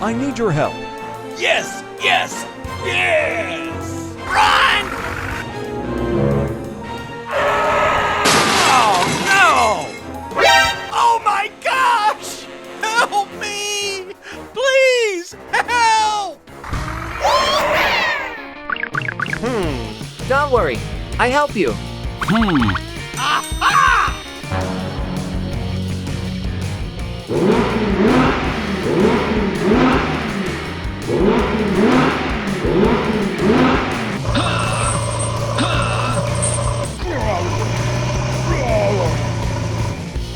I need your help. Yes, yes, yes! Run! Oh, no! Oh, my gosh! Help me! Please, help! Don't worry, I help you. Aha!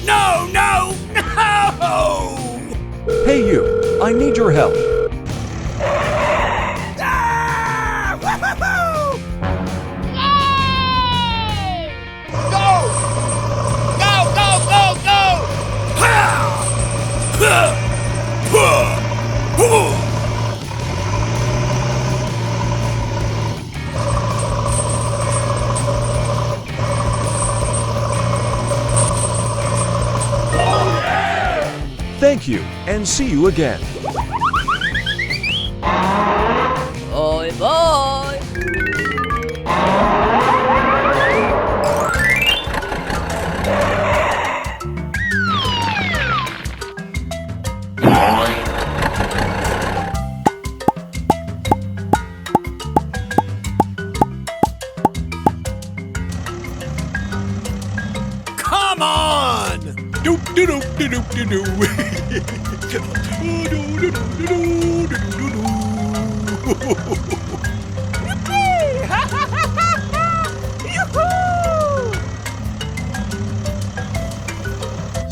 No, no, no! Hey you, I need your help. Ah! Woo-hoo-hoo! Go! Go, go, go, go! Ha! Ha! Ha! Ha! Thank you, and see you again. Bye bye. Come on! Doop doop doop doop doop doop.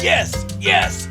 Yes, yes!